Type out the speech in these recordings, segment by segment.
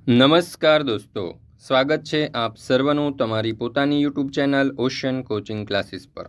નમસ્કાર દોસ્તો, સ્વાગત છે આપ સર્વનું તમારી પોતાની YouTube channel ocean coaching classes પર।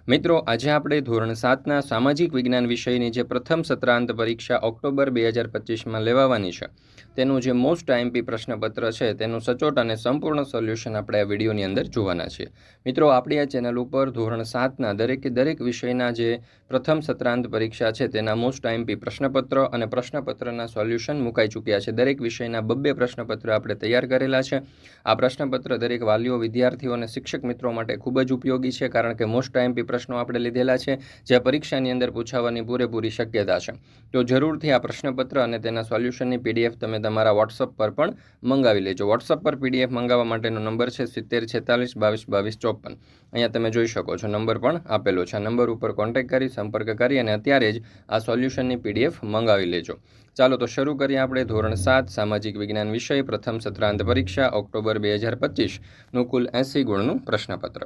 મિત્રો, આજે આપણે ધોરણ 7ના સામાજિક વિજ્ઞાન વિષયની જે પ્રથમ સત્રાંત પરીક્ષા ઓક્ટોબર 2025માં લેવાવાની છે તેનું જે મોસ્ટ આઈએમપી પ્રશ્નપત્ર છે તેનું સચોટ અને સંપૂર્ણ સોલ્યુશન આપણે આ વિડીયોની અંદર જોવાના છીએ। મિત્રો, આપણી આ ચેનલ ઉપર ધોરણ 7ના દરેક વિષયના જે પ્રથમ સત્રાંત પરીક્ષા છે તેના મોસ્ટ આઈએમપી પ્રશ્નપત્ર અને પ્રશ્નપત્રના સોલ્યુશન મુકાઈ ચૂક્યા છે। દરેક વિષયના 2 પ્રશ્નપત્ર આપણે તૈયાર કરેલા છે। આ પ્રશ્નપત્ર દરેક વાલીઓ, વિદ્યાર્થીઓ અને શિક્ષક મિત્રો માટે ખૂબ જ ઉપયોગી છે, કારણ કે મોસ્ટ આઈએમપી પ્રશ્નો આપણે લીધેલા છે જે પરીક્ષાની અંદર પૂછાવાની પૂરેપૂરી શક્યતા છે। તો જરૂરથી આ પ્રશ્નપત્ર અને તેના સોલ્યુશનની પીડીએફ તમે તમારા વોટ્સઅપ પર પણ મંગાવી લેજો। વોટ્સઅપ પર પીડીએફ મંગાવવા માટેનો નંબર છે 7046222254। અહીંયા તમે જોઈ શકો છો, નંબર પણ આપેલો છે। આ નંબર ઉપર કોન્ટેક્ટ કરી, સંપર્ક કરી અને અત્યારે જ આ સોલ્યુશનની પીડીએફ મંગાવી લેજો। ચાલો તો શરૂ કરીએ આપણે ધોરણ 7 સામાજિક વિજ્ઞાન વિષય પ્રથમ સત્રાંત પરીક્ષા ઓક્ટોબર 2025નું કુલ 80 ગુણનું પ્રશ્નપત્ર।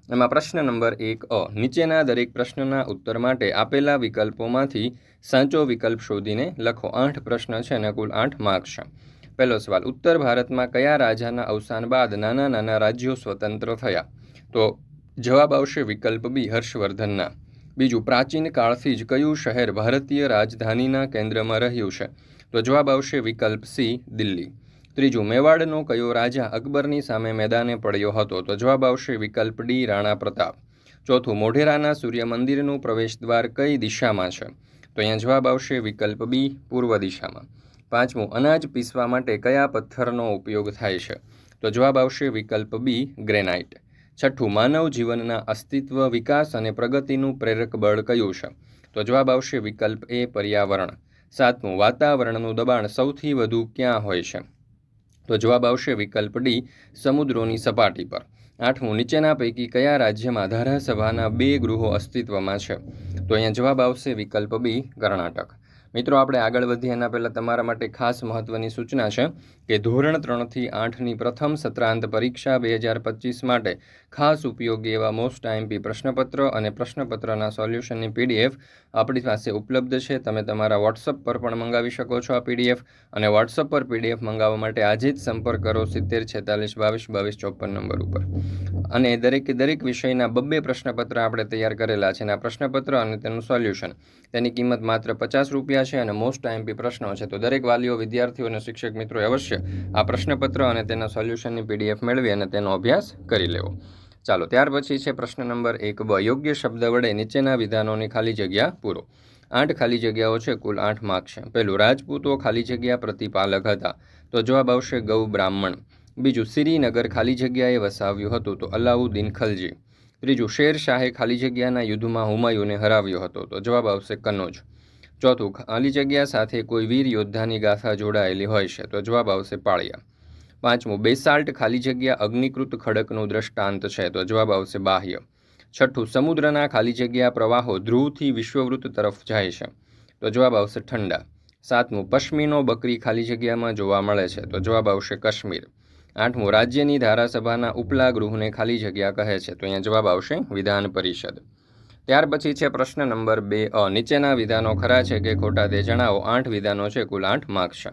એમાં પ્રશ્ન નંબર 1 નીચેના દરેક પ્રશ્નના ઉત્તર માટે આપેલા વિકલ્પોમાંથી સાચો વિકલ્પ શોધીને લખો। 8 પ્રશ્ન છે અને કુલ 8 માર્ક્સ છે। પહેલો સવાલ, ઉત્તર ભારતમાં કયા રાજાના અવસાન બાદ નાના નાના રાજ્યો સ્વતંત્ર થયા? તો જવાબ આવશે વિકલ્પ બી, હર્ષવર્ધનના। બીજું, પ્રાચીન કાળથી જ કયું શહેર ભારતીય રાજધાનીના કેન્દ્રમાં રહ્યું છે? તો જવાબ આવશે વિકલ્પ સી, દિલ્હી। ત્રીજું, મેવાડનો કયો રાજા અકબરની સામે મેદાને પડ્યો હતો? તો જવાબ આવશે વિકલ્પ ડી, રાણા પ્રતાપ। ચોથું, મોઢેરાના સૂર્ય મંદિરનું પ્રવેશ દ્વાર કઈ દિશામાં છે? તો અહીંયા જવાબ આવશે વિકલ્પ બી, પૂર્વ દિશામાં। પાંચમું, અનાજ પીસવા માટે કયા પથ્થરનો ઉપયોગ થાય છે? તો જવાબ આવશે વિકલ્પ બી, ગ્રેનાઇટ। છઠ્ઠું, માનવ જીવનના અસ્તિત્વ, વિકાસ અને પ્રગતિનું પ્રેરક બળ કયું છે? તો જવાબ આવશે વિકલ્પ એ, પર્યાવરણ। સાતમું, વાતાવરણનું દબાણ સૌથી વધુ ક્યાં હોય છે? તો જવાબ આવશે વિકલ્પ ડી, સમુદ્રોની સપાટી પર। આઠમું, નીચેના પૈકી કયા રાજ્યમાં ધારાસભાના 2 ગૃહો અસ્તિત્વમાં છે? તો અહીંયા જવાબ આવશે વિકલ્પ બી, કર્ણાટક। મિત્રો, આપણે આગળ વધીએ એના પહેલાં તમારા માટે ખાસ મહત્ત્વની સૂચના છે કે ધોરણ 3થી 8ની પ્રથમ સત્રાંત પરીક્ષા 2025 માટે ખાસ ઉપયોગી એવા મોસ્ટ આઈએમપી પ્રશ્નપત્ર અને પ્રશ્નપત્રના સોલ્યુશનની પીડીએફ આપણી પાસે ઉપલબ્ધ છે। તમે તમારા વોટ્સઅપ પર પણ મંગાવી શકો છો આ પીડીએફ, અને વોટ્સઅપ પર પીડીએફ મંગાવવા માટે આજે જ સંપર્ક કરો 7046222254 નંબર ઉપર। અને દરેક વિષયના 2 પ્રશ્નપત્ર આપણે તૈયાર કરેલા છે, અને આ પ્રશ્નપત્ર અને તેનું સોલ્યુશન તેની કિંમત માત્ર 50 રૂપિયા છે અને મોસ્ટ આઈએમપી પ્રશ્નો છે। તો દરેક વાલીઓ, વિદ્યાર્થીઓ અને શિક્ષક મિત્રોએ અવશ્ય આ પ્રશ્નપત્ર અને તેના સોલ્યુશનની પીડીએફ મેળવી અને તેનો અભ્યાસ કરી લેવો। ચાલો, ત્યાર પછી છે પ્રશ્ન નંબર 1 બ, યોગ્ય શબ્દ વડે નીચેના વિધાનોની ખાલી જગ્યા પૂરો। 8 ખાલી જગ્યાઓ છે, કુલ 8 માર્ક છે। પહેલું, રાજપૂતો ખાલી જગ્યા પ્રતિપાલક હતા? તો જવાબ આવશે ગૌ બ્રાહ્મણ। બીજું, શ્રીનગર ખાલી જગ્યાએ વસાવ્યું હતું? તો અલાઉદ્દીન ખલજી। ત્રીજું, શેર શાહે ખાલી જગ્યાના યુદ્ધમાં હુમાયુને હરાવ્યો હતો? તો જવાબ આવશે કનોજ। ચોથું, ખાલી જગ્યા સાથે કોઈ વીર યોદ્ધાની ગાથા જોડાયેલી હોય છે? તો જવાબ આવશે પાળિયા। પાંચમું, બેસાલ્ટ ખાલી જગ્યા અગ્નિકૃત ખડકનું દ્રષ્ટાંત છે? તો જવાબ આવશે બાહ્ય। છઠ્ઠું, સમુદ્રના ખાલી જગ્યા પ્રવાહો ધ્રુવથી વિશ્વવૃત્ત તરફ જાય છે? તો જવાબ આવશે ઠંડા। સાતમું, પશ્મિનો બકરી ખાલી જગ્યામાં જોવા મળે છે? તો જવાબ આવશે કાશ્મીર। આઠમું, રાજ્યની ધારાસભાના ઉપલા ગૃહને ખાલી જગ્યા કહે છે? તો અહીંયા જવાબ આવશે વિધાન પરિષદ। ત્યાર પછી છે પ્રશ્ન નંબર 2 નીચેના વિધાનો ખરા છે કે ખોટા તે જણાવો। 8 વિધાનો છે, કુલ 8 માર્ક્સ છે।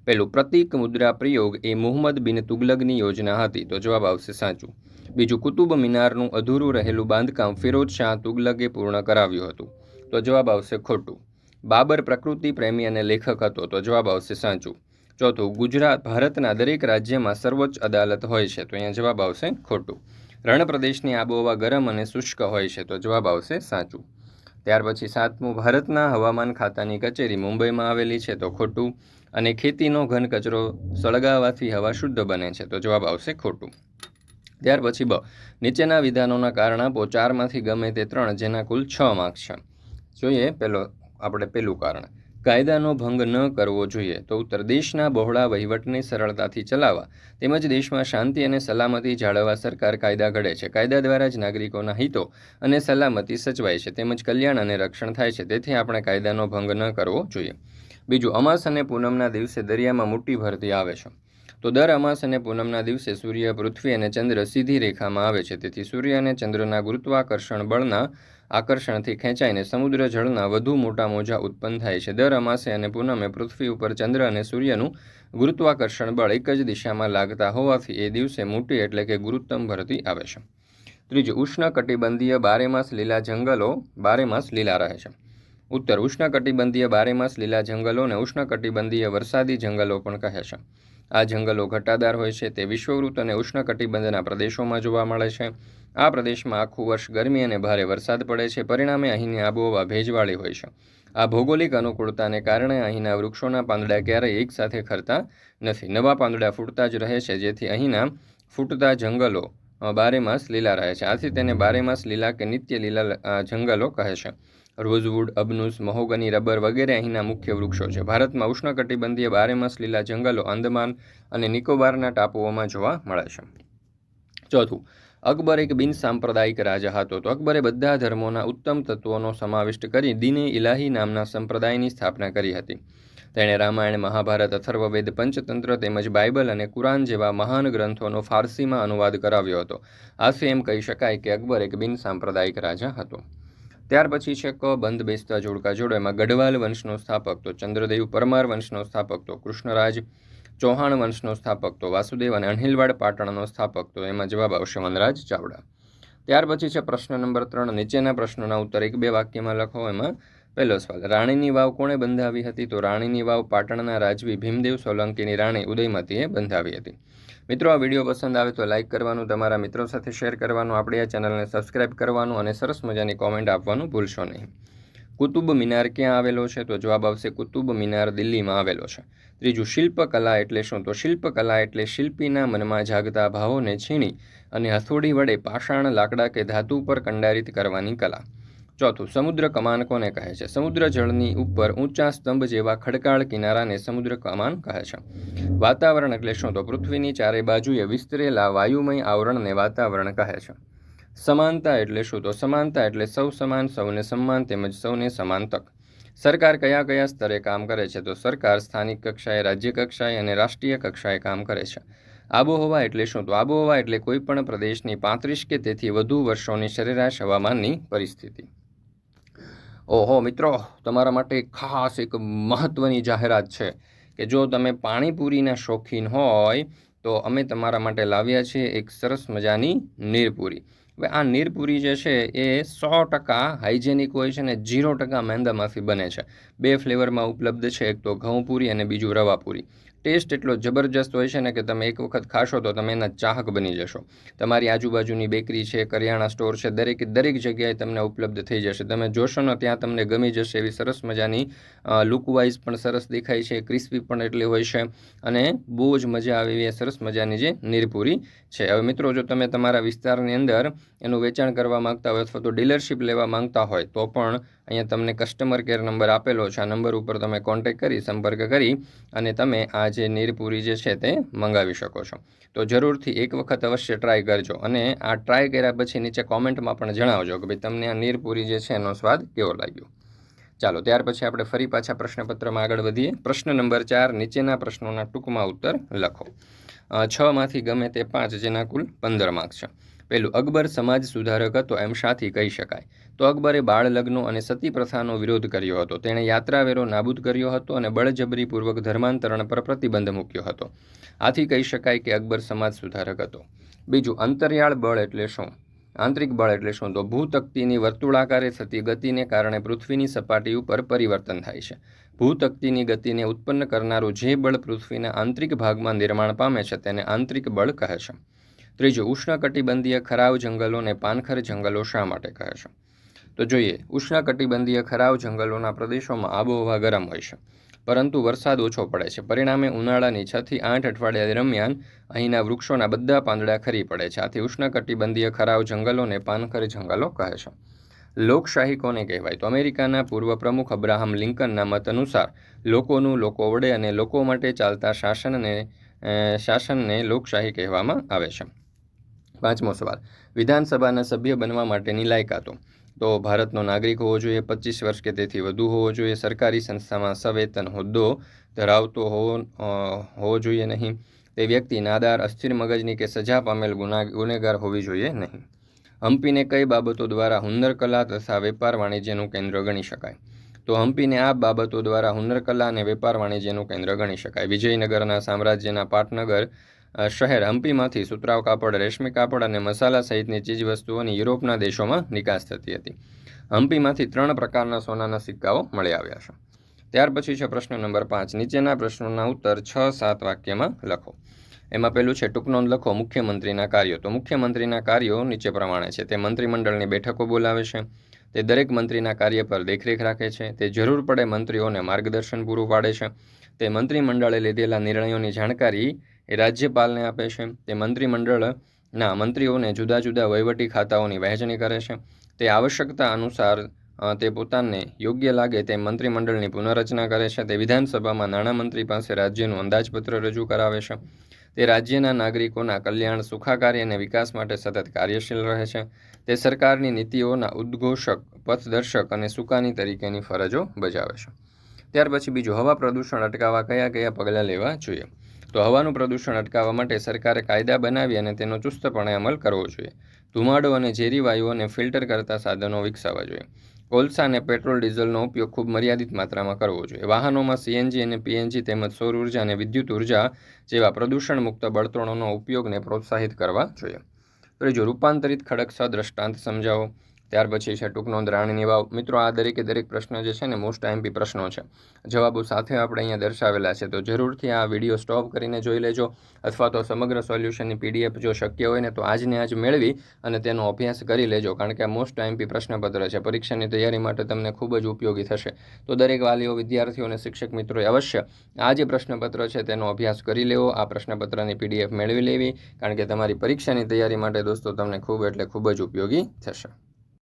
પહેલું, પ્રતીક મુદ્રા પ્રયોગ એ મુહમ્મદ બિન તુગલકની યોજના હતી? તો જવાબ આવશે સાચું। બીજું, કુતુબ મિનારનું અધૂરું રહેલું બાંધકામ ફિરોજ શાહ તુગલકે પૂર્ણ કરાવ્યું હતું? તો જવાબ આવશે ખોટું। બાબર પ્રકૃતિ પ્રેમી અને લેખક હતો? તો જવાબ આવશે સાચું। ચોથું, ભારતના દરેક રાજ્યમાં સર્વોચ્ચ અદાલત હોય છે? તો અહીંયા જવાબ આવશે ખોટું। રણ પ્રદેશની આબોહવા ગરમ અને શુષ્ક હોય છે? તો જવાબ આવશે સાચું। ત્યાર પછી સાતમું, ભારતના હવામાન ખાતાની કચેરી મુંબઈમાં આવેલી છે? તો ખોટું। અને ખેતીનો ઘન કચરો સળગાવવાથી હવા શુદ્ધ બને છે? તો જવાબ આવશે ખોટું। ત્યાર પછી બ, નીચેના વિધાનોના કારણ આપો 4માંથી ગમે તે 3 જેના કુલ 6 માર્ક્સ છે। જોઈએ પહેલું કારણ, કાયદાનો ભંગ ન કરવો જોઈએ? તો ઉત્તર, દેશના બહોળા વહીવટને સરળતાથી ચલાવવા તેમજ દેશમાં શાંતિ અને સલામતી જાળવવા સરકાર કાયદા ઘડે છે। કાયદા દ્વારા જ નાગરિકોના હિતો અને સલામતી સચવાય છે તેમજ કલ્યાણ અને રક્ષણ થાય છે, તેથી આપણે કાયદાનો ભંગ ન કરવો જોઈએ। બીજું, અમાસ અને પૂનમના દિવસે દરિયામાં મોટી ભરતી આવે છે? તો દર અમાસ અને પૂનમના દિવસે સૂર્ય, પૃથ્વી અને ચંદ્ર સીધી રેખામાં આવે છે. તેથી સૂર્ય અને ચંદ્રના ગુરુત્વાકર્ષણ બળના આકર્ષણથી ખેંચાઈને સમુદ્ર જળના વધુ મોટા મોજા ઉત્પન્ન થાય છે. દર અમાસે અને પૂનમે પૃથ્વી ઉપર ચંદ્ર અને સૂર્યનું ગુરુત્વાકર્ષણ બળ એક જ દિશામાં લાગતા હોવાથી એ દિવસે મોટી એટલે કે ગુરુત્તમ ભરતી આવે છે. ત્રીજું, ઉષ્ણકટિબંધીય બારેમાસ લીલા જંગલો બારેમાસ લીલા રહે છે. ઉત્તર, ઉષ્ણકટિબંધીય બારેમાસ લીલા જંગલોને ઉષ્ણકટિબંધીય વરસાદી જંગલો પણ કહે છે. આ જંગલો ઘટાદાર હોય છે. તે વિષુવવૃત્ત અને ઉષ્ણકટિબંધના પ્રદેશોમાં જોવા મળે છે. આ પ્રદેશમાં આખું વર્ષ ગરમી અને ભારે વરસાદ પડે છે. પરિણામે અહીંની આબોહવા ભેજવાળી હોય છે. આ ભૌગોલિક અનુકૂળતાને કારણે અહીંના વૃક્ષોના પાંદડા ક્યારેય એકસાથે ખરતા નથી. નવા પાંદડા ફૂટતા જ રહે છે, જેથી અહીંના ફૂટતા જંગલો બારેમાસ લીલા રહે છે. આથી તેને બારેમાસ લીલા કે નિત્ય લીલા જંગલો કહે છે. રોઝવુડ, અબનુસ, મહોગની, રબર વગેરે અહીંના મુખ્ય વૃક્ષો છે. ભારતમાં ઉષ્ણકટિબંધીય બારેમાસ લીલા જંગલો આંદમાન અને નિકોબારના ટાપુઓમાં જોવા મળે છે. ચોથું, અકબર એક બિન સાંપ્રદાયિક રાજા હતો. તો અકબરે બધા ધર્મોના ઉત્તમ તત્વોનો સમાવિષ્ટ કરી દીને ઇલાહી નામના સંપ્રદાયની સ્થાપના કરી હતી. તેણે રામાયણ, મહાભારત, અથર્વવેદ, પંચતંત્ર તેમજ બાઇબલ અને કુરાન જેવા મહાન ગ્રંથોનો ફારસીમાં અનુવાદ કરાવ્યો હતો. આથી એમ કહી શકાય કે અકબર એક બિન સાંપ્રદાયિક રાજા હતો. ત્યાર પછી છે ક, બંધ બેસતા જોડકા જોડો. એમાં ગઢવાલ વંશનો સ્થાપક તો ચંદ્રદેવ, પરમાર વંશનો સ્થાપક તો કૃષ્ણરાજ, ચૌહાણ વંશનો સ્થાપક તો વાસુદેવ અને અણહિલવાડ પાટણનો સ્થાપક તો એમાં જવાબ આવશે વનરાજ ચાવડા. ત્યાર પછી છે પ્રશ્ન નંબર 3. નીચેના પ્રશ્નોના ઉત્તર 1-2 વાક્યમાં લખો. એમાં પહેલો સવાલ, રાણીની વાવ કોણે બંધાવી હતી? તો રાણીની વાવ પાટણના રાજવી ભીમદેવ સોલંકીની રાણી ઉદયમતીએ બંધાવી હતી. મિત્રો, આ વિડીયો પસંદ આવે તો લાઇક કરવાનું, તમારા મિત્રો સાથે શેર કરવાનું, આપણી આ ચેનલને સબસ્ક્રાઇબ કરવાનું અને સરસ મજાની કોમેન્ટ આપવાનું ભૂલશો નહીં. કુતુબ મિનાર ક્યાં આવેલો છે? તો જવાબ આવશે કુતુબ મિનાર દિલ્હીમાં આવેલો છે. ત્રીજું, શિલ્પકલા એટલે શું? તો શિલ્પકલા એટલે શિલ્પીના મનમાં જાગતા ભાવોને છીણી અને હથોડી વડે પાષાણ, લાકડા કે ધાતુ પર કંડારિત કરવાની કલા. ચોથું, સમુદ્ર કમાન કોને કહે છે? સમુદ્ર જળની ઉપર ઊંચા સ્તંભ જેવા ખડકાળ કિનારાને સમુદ્ર કમાન કહે છે. વાતાવરણ એટલે શું? તો પૃથ્વીની ચારે બાજુએ વિસ્તરેલા વાયુમય આવરણને વાતાવરણ કહે છે. સમાનતા એટલે શું? તો સમાનતા એટલે સૌ સમાન, સૌને સન્માન તેમજ સૌને સમાન તક. સરકાર કયા કયા સ્તરે કામ કરે છે? તો સરકાર સ્થાનિક કક્ષાએ, રાજ્ય કક્ષાએ અને રાષ્ટ્રીય કક્ષાએ કામ કરે છે. આબોહવા એટલે શું? તો આબોહવા એટલે કોઈ પણ પ્રદેશની 35 કે તેથી વધુ વર્ષોની સરેરાશ હવામાનની પરિસ્થિતિ. ઓહો મિત્રો, તમારા માટે ખાસ એક મહત્ત્વની જાહેરાત છે કે જો તમે પાણીપુરીના શોખીન હોય તો અમે તમારા માટે લાવ્યા છીએ એક સરસ મજાની નીરપુરી. હવે આ નીરપુરી જે છે એ 100% હાઇજેનિક હોય છે અને 0% મેંદામાંથી બને છે. 2 ફ્લેવરમાં ઉપલબ્ધ છે, એક તો ઘઉંપુરી અને બીજું રવાપુરી. ટેસ્ટ એટલો જબરજસ્ત હોય છે ને કે તમે એક વખત ખાશો તો તમે એના ચાહક બની જશો. તમારી આજુબાજુની બેકરી છે, કરિયાણા સ્ટોર છે, દરેક જગ્યાએ તમને ઉપલબ્ધ થઈ જશે. તમે જોશો ને ત્યાં તમને ગમી જશે એવી સરસ મજાની લુકવાઇઝ પણ સરસ દેખાય છે, ક્રિસ્પી પણ એટલી હોય છે અને બહુ જ મજા આવે એવી સરસ મજાની જે નીરપુરી છે. હવે મિત્રો, જો તમે તમારા વિસ્તારની અંદર એનું વેચાણ કરવા માંગતા હોય અથવા તો ડીલરશીપ લેવા માંગતા હોય તો પણ અહીંયા તમને કસ્ટમર કેર નંબર આપેલો છે. આ નંબર ઉપર તમે કોન્ટેક્ટ કરી, સંપર્ક કરી અને તમે આ જે નીરપુરી જે છે તે મંગાવી શકો છો. તો જરૂરથી એક વખત અવશ્ય ટ્રાય કરજો અને આ ટ્રાય કર્યા પછી નીચે કોમેન્ટમાં પણ જણાવજો કે ભાઈ તમને આ નીરપુરી જે છે એનો સ્વાદ કેવો લાગ્યો. ચાલો, ત્યાર પછી આપણે ફરી પાછા પ્રશ્નપત્રમાં આગળ વધીએ. પ્રશ્ન નંબર 4, નીચેના પ્રશ્નોના ટૂંકમાં ઉત્તર લખો. 6માંથી ગમે તે 5, જેના કુલ 15 માર્ક છે. પહેલું, અકબર સમાજ સુધારક હતો એમ શાથી કહી શકાય? તો અકબરે બાળ લગ્નો અને સતી પ્રથાનો વિરોધ કર્યો હતો. તેણે યાત્રાવેરો નાબૂદ કર્યો હતો અને બળજબરીપૂર્વક ધર્માંતરણ પર પ્રતિબંધ મૂક્યો હતો. આથી કહી શકાય કે અકબર સમાજ સુધારક હતો. બીજું, અંતરિયાળ બળ એટલે શું? આંતરિક બળ એટલે શું? તો ભૂતક્તિની વર્તુળાકારે થતી ગતિને કારણે પૃથ્વીની સપાટી ઉપર પરિવર્તન થાય છે. ભૂતક્તિની ગતિને ઉત્પન્ન કરનારું જે બળ પૃથ્વીના આંતરિક ભાગમાં નિર્માણ પામે છે તેને આંતરિક બળ કહે છે. ત્રીજું, ઉષ્ણકટિબંધીય ખરાવ જંગલોને પાનખર જંગલો શા માટે કહે છે? તો જોઈએ, ઉષ્ણકટિબંધીય ખરાવ જંગલોના પ્રદેશોમાં આબોહવા ગરમ હોય છે, પરંતુ વરસાદ ઓછો પડે છે. પરિણામે ઉનાળાની 6 થી 8 અઠવાડિયા દરમિયાન અહીંના વૃક્ષોના બધા પાંદડા ખરી પડે છે. આથી ઉષ્ણકટિબંધીય ખરાવ જંગલોને પાનખર જંગલો કહે છે. લોકશાહી કોને કહેવાય? તો અમેરિકાના પૂર્વ પ્રમુખ અબ્રાહમ લિંકનના મત અનુસાર લોકોનું, લોકો વડે અને લોકો માટે ચાલતા શાસનને લોકશાહી કહેવામાં આવે છે. 5મો સવાલ, વિધાનસભાના સભ્ય બનવા માટેની લાયકાતો? તો ભારતનો નાગરિક હોવો જોઈએ, 25 વર્ષ કે તેથી વધુ હોવો જોઈએ, સરકારી સંસ્થામાં સવેતન હોદ્દો ધરાવતો હોવો જોઈએ નહીં. તે વ્યક્તિ નાદાર, અસ્થિર મગજની કે સજા પામેલ ગુનેગાર હોવી જોઈએ નહીં. હમ્પીને કઈ બાબતો દ્વારા હુન્નર કલા તથા વેપાર વાણિજ્યનું કેન્દ્ર ગણી શકાય? તો હમ્પીને આ બાબતો દ્વારા હુન્નર કલા અને વેપાર વાણિજ્યનું કેન્દ્ર ગણી શકાય. વિજયનગરના સામ્રાજ્યના પાટનગર શહેર હમ્પીમાંથી સુતરાઉ કાપડ, રેશમી કાપડ અને મસાલા સહિતની ચીજવસ્તુઓની યુરોપના દેશોમાં નિકાસ થતી હતી. હમ્પીમાંથી 3 પ્રકારના સોનાના સિક્કાઓ મળી આવ્યા છે. ત્યાર પછી છે પ્રશ્ન નંબર 5. નીચેના પ્રશ્નોના ઉત્તર 6-7 વાક્યમાં લખો. એમાં પહેલું છે ટૂંકનોંધ લખો મુખ્યમંત્રીના કાર્યો. તો મુખ્યમંત્રીના કાર્યો નીચે પ્રમાણે છે. તે મંત્રીમંડળની બેઠકો બોલાવે છે, તે દરેક મંત્રીના કાર્ય પર દેખરેખ રાખે છે, તે જરૂર પડે મંત્રીઓને માર્ગદર્શન પૂરું પાડે છે, તે મંત્રીમંડળે લીધેલા નિર્ણયોની જાણકારી એ રાજ્યપાલને આપે છે, તે મંત્રીમંડળના મંત્રીઓને જુદા જુદા વહીવટી ખાતાઓની વહેંચણી કરે છે, તે આવશ્યકતા અનુસાર તે પોતાને યોગ્ય લાગે તે મંત્રીમંડળની પુનઃરચના કરે છે, તે વિધાનસભામાં નાણામંત્રી પાસે રાજ્યનું અંદાજપત્ર રજૂ કરાવે છે, તે રાજ્યના નાગરિકોના કલ્યાણ, સુખાકારી અને વિકાસ માટે સતત કાર્યશીલ રહે છે, તે સરકારની નીતિઓના ઉદ્ઘોષક, પથદર્શક અને સુકાની તરીકેની ફરજો બજાવે છે. ત્યાર પછી બીજું, હવા પ્રદૂષણ અટકાવવા કયા કયા પગલાં લેવા જોઈએ? તો હવાનું પ્રદૂષણ અટકાવવા માટે સરકારે કાયદા બનાવી અને તેનો ચુસ્તપણે અમલ કરવો જોઈએ. ધુમાડો અને ઝેરી વાયુઓને ફિલ્ટર કરતા સાધનો વિકસાવવા જોઈએ. કોલસા અને પેટ્રોલ ડીઝલનો ઉપયોગ ખૂબ મર્યાદિત માત્રામાં કરવો જોઈએ. વાહનોમાં CNG અને PNG તેમજ સૌર ઉર્જા અને વિદ્યુત ઉર્જા જેવા પ્રદૂષણ મુક્ત બળતણોનો ઉપયોગને પ્રોત્સાહિત કરવા જોઈએ. ત્રીજું, રૂપાંતરિત ખડક સદ્રષ્ટાંત સમજાવો. ત્યાર પછી છે ટૂંકનોંધ રાણીની વાવ. મિત્રો, આ દરેક પ્રશ્ન જે છે ને મોસ્ટ IMP પ્રશ્નો છે. જવાબો સાથે આપણે અહીંયા દર્શાવેલા છે, તો જરૂરથી આ વિડીયો સ્ટોપ કરીને જોઈ લેજો, અથવા તો સમગ્ર સોલ્યુશનની PDF જો શક્ય હોય ને તો આજને આજ મેળવી અને તેનો અભ્યાસ કરી લેજો, કારણ કે આ મોસ્ટ IMP પ્રશ્નપત્ર છે. પરીક્ષાની તૈયારી માટે તમને ખૂબ જ ઉપયોગી થશે. તો દરેક વાલીઓ, વિદ્યાર્થીઓ અને શિક્ષક મિત્રોએ અવશ્ય આ જે પ્રશ્નપત્ર છે તેનો અભ્યાસ કરી લેવો, આ પ્રશ્નપત્રની PDF મેળવી લેવી, કારણ કે તમારી પરીક્ષાની તૈયારી માટે દોસ્તો તમને ખૂબ એટલે ખૂબ જ ઉપયોગી થશે.